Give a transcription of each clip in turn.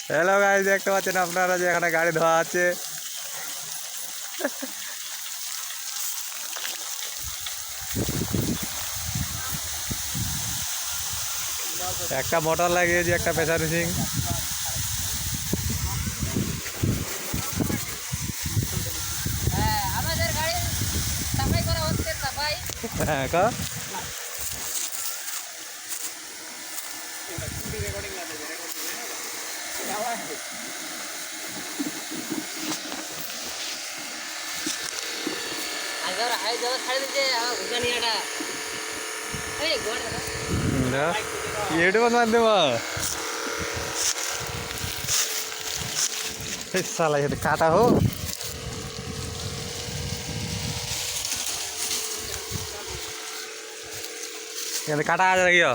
Hello guys, দেখতে পাচ্ছেন আপনারা যে এখানে গাড়ি ধোয়া আছে। একটা মোটর লাগিয়েছি, একটা প্রেসার মেশিন। আমাদের গাড়ি সাফাই করা হচ্ছে, সাফাই। হ্যাঁ কা আগে হাই যাওয়া ছাড়ে দিতে আমার ঘুগানিয়াটা এই গোড় না ఏడు মাধ্যমা साला ये तो काटा हो। ये तो काटा आ जाएगा।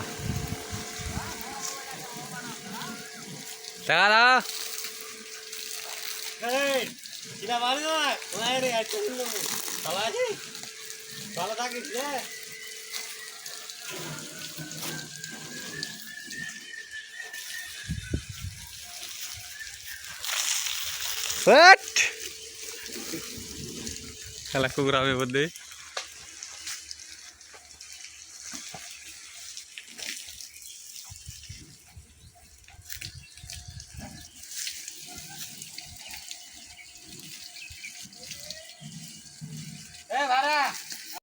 দেখা দাও এই কিনা মারি না ওলাই রে আজ চললো ভালো আছি ভালো থাকিস রে হট খেলা কুকুর হবে বুদ্ধি।